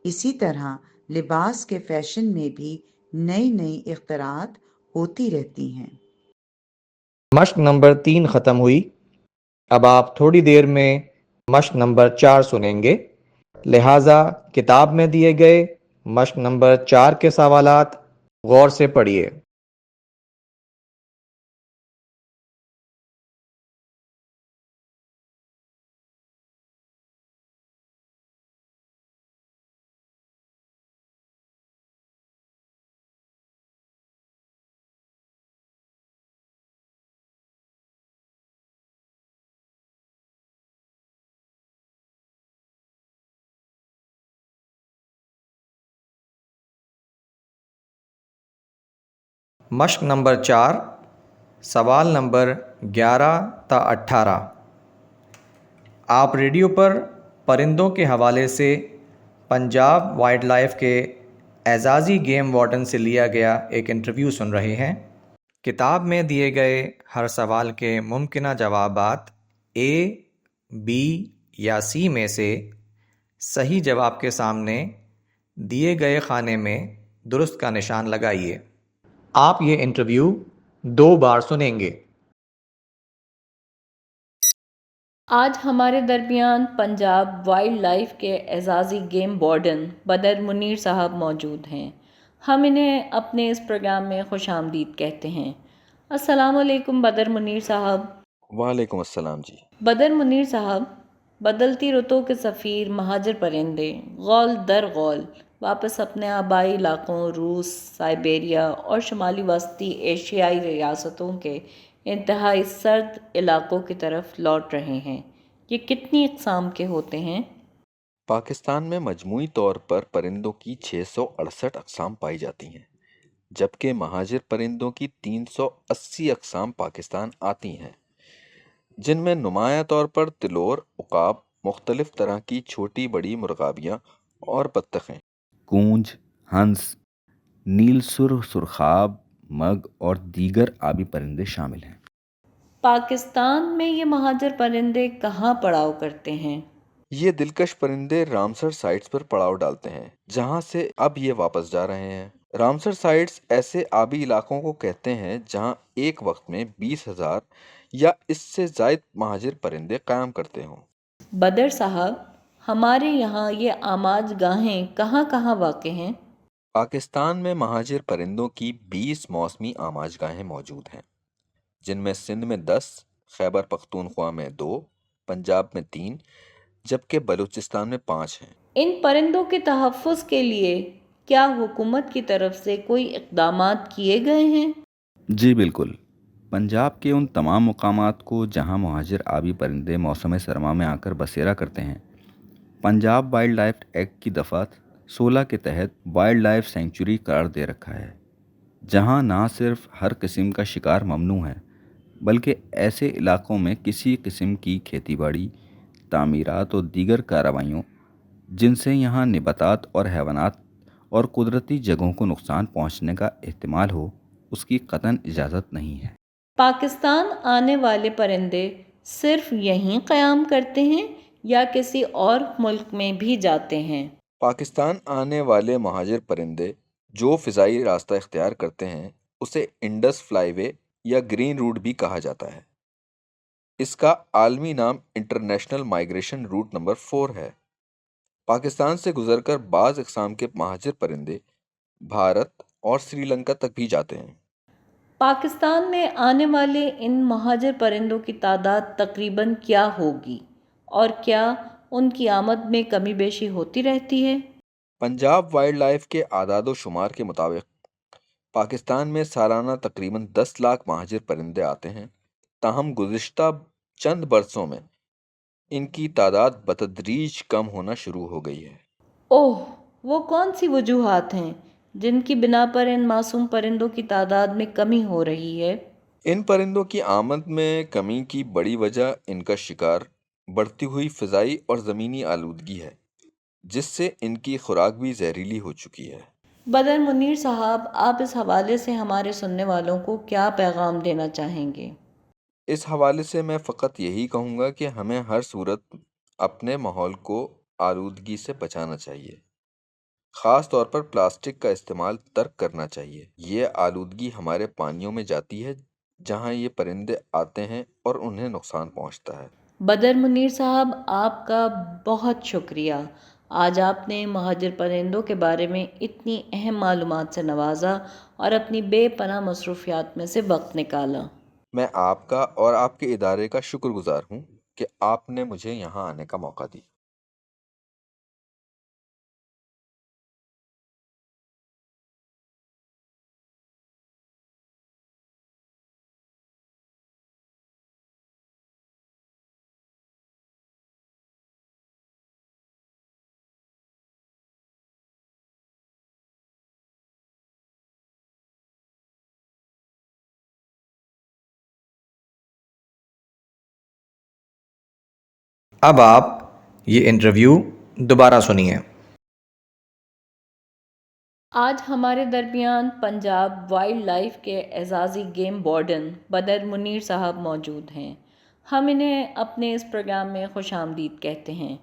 اسی طرح لباس کے فیشن میں بھی نئی نئی اختراعات ہوتی رہتی ہیں۔ مشق نمبر 3 ختم ہوئی۔ اب آپ تھوڑی دیر میں مشق نمبر 4 سنیں گے، لہٰذا کتاب میں دیے گئے مشق نمبر 4 کے سوالات غور سے پڑھیے۔ مشق نمبر 4، سوال نمبر 11 تا 18۔ آپ ریڈیو پر پرندوں کے حوالے سے پنجاب وائلڈ لائف کے اعزازی گیم وارڈن سے لیا گیا ایک انٹرویو سن رہے ہیں۔ کتاب میں دیے گئے ہر سوال کے ممکنہ جوابات A، B یا C میں سے صحیح جواب کے سامنے دیے گئے خانے میں درست کا نشان لگائیے۔ آپ یہ انٹرویو 2 بار سنیں گے۔ آج ہمارے درمیان پنجاب وائلڈ لائف کے اعزازی گیم وارڈن بدر منیر صاحب موجود ہیں۔ ہم انہیں اپنے اس پروگرام میں خوش آمدید کہتے ہیں۔ السلام علیکم بدر منیر صاحب۔ وعلیکم السلام جی۔ بدر منیر صاحب، بدلتی رتوں کے سفیر مہاجر پرندے غول در غول واپس اپنے آبائی علاقوں روس، سائبیریا اور شمالی وسطی ایشیائی ریاستوں کے انتہائی سرد علاقوں کی طرف لوٹ رہے ہیں۔ یہ کتنی اقسام کے ہوتے ہیں؟ پاکستان میں مجموعی طور پر پرندوں کی 668 اقسام پائی جاتی ہیں، جبکہ مہاجر پرندوں کی 380 اقسام پاکستان آتی ہیں، جن میں نمایاں طور پر تلور، عقاب، مختلف طرح کی چھوٹی بڑی مرغابیاں اور بطخیں، کونج، ہنس، نیل سرخ سرخاب، مگ اور دیگر آبی پرندے شامل ہیں۔ پاکستان میں یہ مہاجر پرندے کہاں پڑاؤ کرتے ہیں؟ یہ دلکش پرندے رامسر سائٹس پر پڑاؤ ڈالتے ہیں، جہاں سے اب یہ واپس جا رہے ہیں۔ رامسر سائٹس ایسے آبی علاقوں کو کہتے ہیں جہاں ایک وقت میں 20,000 یا اس سے زائد مہاجر پرندے قیام کرتے ہوں۔ بدر صاحب، ہمارے یہاں یہ آماج گاہیں کہاں کہاں واقع ہیں؟ پاکستان میں مہاجر پرندوں کی 20 موسمی آماج گاہیں موجود ہیں، جن میں سندھ میں 10، خیبر پختونخوا میں 2، پنجاب میں 3، جبکہ بلوچستان میں 5 ہیں۔ ان پرندوں کے تحفظ کے لیے کیا حکومت کی طرف سے کوئی اقدامات کیے گئے ہیں؟ جی بالکل، پنجاب کے ان تمام مقامات کو جہاں مہاجر آبی پرندے موسم سرما میں آ کر بسیرا کرتے ہیں، پنجاب وائلڈ لائف ایکٹ کی دفعہ 16 کے تحت وائلڈ لائف سینکچوری قرار دے رکھا ہے، جہاں نہ صرف ہر قسم کا شکار ممنوع ہے، بلکہ ایسے علاقوں میں کسی قسم کی کھیتی باڑی، تعمیرات اور دیگر کارروائیوں جن سے یہاں نباتات اور حیوانات اور قدرتی جگہوں کو نقصان پہنچنے کا احتمال ہو، اس کی قطعاً اجازت نہیں ہے۔ پاکستان آنے والے پرندے صرف یہیں قیام کرتے ہیں یا کسی اور ملک میں بھی جاتے ہیں؟ پاکستان آنے والے مہاجر پرندے جو فضائی راستہ اختیار کرتے ہیں اسے انڈس فلائی وے یا گرین روٹ بھی کہا جاتا ہے۔ اس کا عالمی نام انٹرنیشنل مائیگریشن روٹ نمبر 4 ہے۔ پاکستان سے گزر کر بعض اقسام کے مہاجر پرندے بھارت اور سری لنکا تک بھی جاتے ہیں۔ پاکستان میں آنے والے ان مہاجر پرندوں کی تعداد تقریباً کیا ہوگی اور کیا ان کی آمد میں کمی بیشی ہوتی رہتی ہے؟ پنجاب وائلڈ لائف کے اعداد و شمار کے مطابق پاکستان میں سالانہ تقریباً 10 لاکھ مہاجر پرندے آتے ہیں، تاہم گزشتہ چند برسوں میں ان کی تعداد بتدریج کم ہونا شروع ہو گئی ہے۔ اوہ، وہ کون سی وجوہات ہیں جن کی بنا پر ان معصوم پرندوں کی تعداد میں کمی ہو رہی ہے؟ ان پرندوں کی آمد میں کمی کی بڑی وجہ ان کا شکار، بڑھتی ہوئی فضائی اور زمینی آلودگی ہے، جس سے ان کی خوراک بھی زہریلی ہو چکی ہے۔ بدر منیر صاحب، آپ اس حوالے سے ہمارے سننے والوں کو کیا پیغام دینا چاہیں گے؟ اس حوالے سے میں فقط یہی کہوں گا کہ ہمیں ہر صورت اپنے ماحول کو آلودگی سے بچانا چاہیے، خاص طور پر پلاسٹک کا استعمال ترک کرنا چاہیے۔ یہ آلودگی ہمارے پانیوں میں جاتی ہے جہاں یہ پرندے آتے ہیں اور انہیں نقصان پہنچتا ہے۔ بدر منیر صاحب، آپ کا بہت شکریہ، آج آپ نے مہاجر پرندوں کے بارے میں اتنی اہم معلومات سے نوازا اور اپنی بے پناہ مصروفیات میں سے وقت نکالا۔ میں آپ کا اور آپ کے ادارے کا شکر گزار ہوں کہ آپ نے مجھے یہاں آنے کا موقع دیا۔ اب آپ یہ انٹرویو دوبارہ سنیے۔ آج ہمارے درمیان پنجاب وائلڈ لائف کے اعزازی گیم وارڈن بدر منیر صاحب موجود ہیں۔ ہم انہیں اپنے اس پروگرام میں خوش آمدید کہتے ہیں۔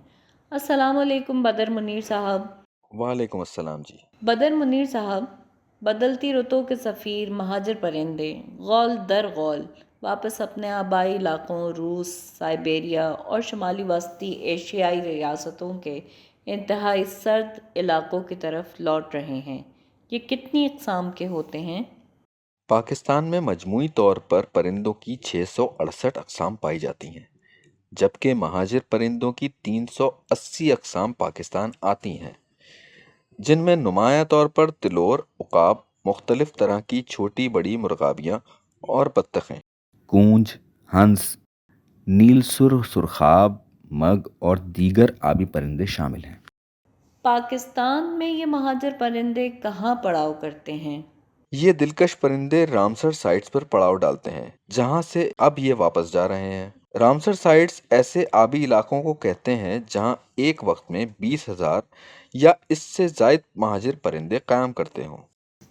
السلام علیکم بدر منیر صاحب۔ وعلیکم السلام جی۔ بدر منیر صاحب، بدلتی رتوں کے سفیر مہاجر پرندے غول در غول واپس اپنے آبائی علاقوں روس، سائبیریا اور شمالی وسطی ایشیائی ریاستوں کے انتہائی سرد علاقوں کی طرف لوٹ رہے ہیں۔ یہ کتنی اقسام کے ہوتے ہیں؟ پاکستان میں مجموعی طور پر پرندوں کی 668 اقسام پائی جاتی ہیں، جبکہ مہاجر پرندوں کی 380 اقسام پاکستان آتی ہیں، جن میں نمایاں طور پر تلور، عقاب، مختلف طرح کی چھوٹی بڑی مرغابیاں اور بطخیں، کونج، ہنس، نیل سرخ سرخاب، مگ اور دیگر آبی پرندے شامل ہیں۔ پاکستان میں یہ مہاجر پرندے کہاں پڑاؤ کرتے ہیں؟ یہ دلکش پرندے رامسر سائٹس پر پڑاؤ ڈالتے ہیں جہاں سے اب یہ واپس جا رہے ہیں۔ رامسر سائٹس ایسے آبی علاقوں کو کہتے ہیں جہاں ایک وقت میں 20,000 یا اس سے زائد مہاجر پرندے قیام کرتے ہوں۔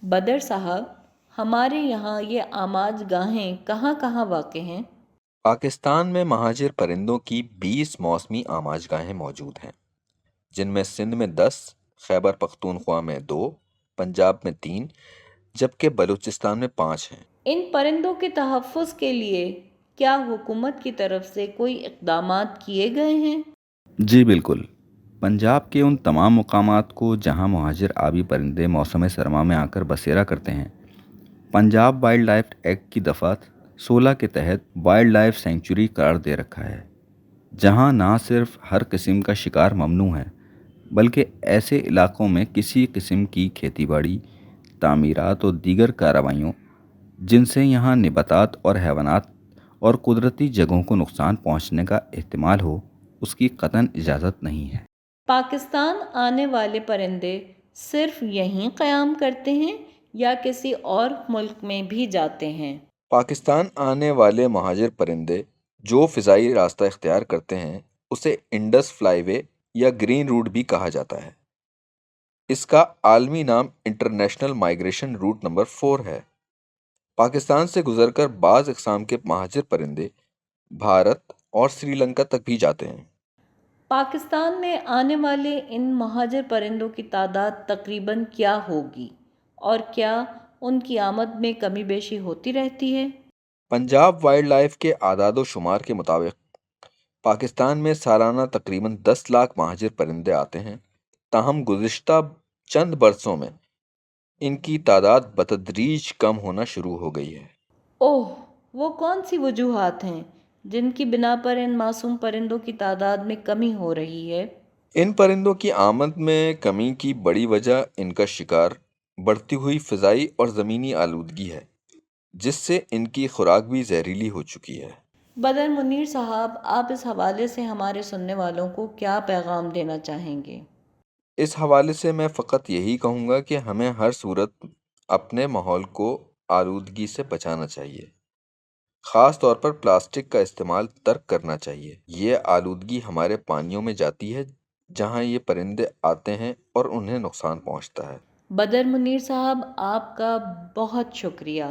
بدر صاحب، ہمارے یہاں یہ آماج گاہیں کہاں کہاں واقع ہیں؟ پاکستان میں مہاجر پرندوں کی 20 موسمی آماج گاہیں موجود ہیں، جن میں سندھ میں 10، خیبر پختونخوا میں 2، پنجاب میں 3، جبکہ بلوچستان میں 5 ہیں۔ ان پرندوں کے تحفظ کے لیے کیا حکومت کی طرف سے کوئی اقدامات کیے گئے ہیں؟ جی بالکل، پنجاب کے ان تمام مقامات کو جہاں مہاجر آبی پرندے موسم سرما میں آ کر بسیرا کرتے ہیں، پنجاب وائلڈ لائف ایکٹ کی دفعہ 16 کے تحت وائلڈ لائف سینکچوری قرار دے رکھا ہے، جہاں نہ صرف ہر قسم کا شکار ممنوع ہے بلکہ ایسے علاقوں میں کسی قسم کی کھیتی باڑی، تعمیرات اور دیگر کارروائیوں جن سے یہاں نباتات اور حیوانات اور قدرتی جگہوں کو نقصان پہنچنے کا احتمال ہو، اس کی قطعاً اجازت نہیں ہے۔ پاکستان آنے والے پرندے صرف یہیں قیام کرتے ہیں یا کسی اور ملک میں بھی جاتے ہیں؟ پاکستان آنے والے مہاجر پرندے جو فضائی راستہ اختیار کرتے ہیں اسے انڈس فلائی وے یا گرین روٹ بھی کہا جاتا ہے۔ اس کا عالمی نام انٹرنیشنل مائیگریشن روٹ نمبر 4 ہے۔ پاکستان سے گزر کر بعض اقسام کے مہاجر پرندے بھارت اور سری لنکا تک بھی جاتے ہیں۔ پاکستان میں آنے والے ان مہاجر پرندوں کی تعداد تقریباً کیا ہوگی اور کیا ان کی آمد میں کمی بیشی ہوتی رہتی ہے؟ پنجاب وائلڈ لائف کے اعداد و شمار کے مطابق پاکستان میں سالانہ تقریباً 10 لاکھ مہاجر پرندے آتے ہیں، تاہم گزشتہ چند برسوں میں ان کی تعداد بتدریج کم ہونا شروع ہو گئی ہے۔ اوہ، وہ کون سی وجوہات ہیں جن کی بنا پر ان معصوم پرندوں کی تعداد میں کمی ہو رہی ہے؟ ان پرندوں کی آمد میں کمی کی بڑی وجہ ان کا شکار، بڑھتی ہوئی فضائی اور زمینی آلودگی ہے، جس سے ان کی خوراک بھی زہریلی ہو چکی ہے۔ بدر منیر صاحب، آپ اس حوالے سے ہمارے سننے والوں کو کیا پیغام دینا چاہیں گے؟ اس حوالے سے میں فقط یہی کہوں گا کہ ہمیں ہر صورت اپنے ماحول کو آلودگی سے بچانا چاہیے، خاص طور پر پلاسٹک کا استعمال ترک کرنا چاہیے۔ یہ آلودگی ہمارے پانیوں میں جاتی ہے جہاں یہ پرندے آتے ہیں اور انہیں نقصان پہنچتا ہے۔ بدر منیر صاحب، آپ کا بہت شکریہ،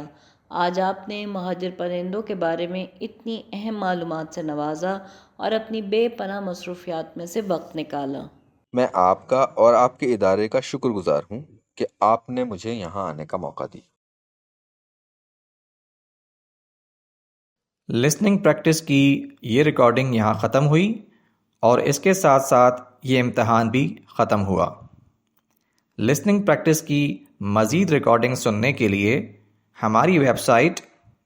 آج آپ نے مہاجر پرندوں کے بارے میں اتنی اہم معلومات سے نوازا اور اپنی بے پناہ مصروفیات میں سے وقت نکالا۔ میں آپ کا اور آپ کے ادارے کا شکر گزار ہوں کہ آپ نے مجھے یہاں آنے کا موقع دی۔ لسننگ پریکٹس کی یہ ریکارڈنگ یہاں ختم ہوئی اور اس کے ساتھ ساتھ یہ امتحان بھی ختم ہوا۔ لسننگ پریکٹس کی مزید ریکارڈنگ سننے کے لیے ہماری ویب سائٹ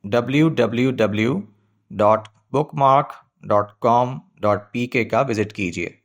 www.bookmark.com.pk کا وزٹ کیجیے۔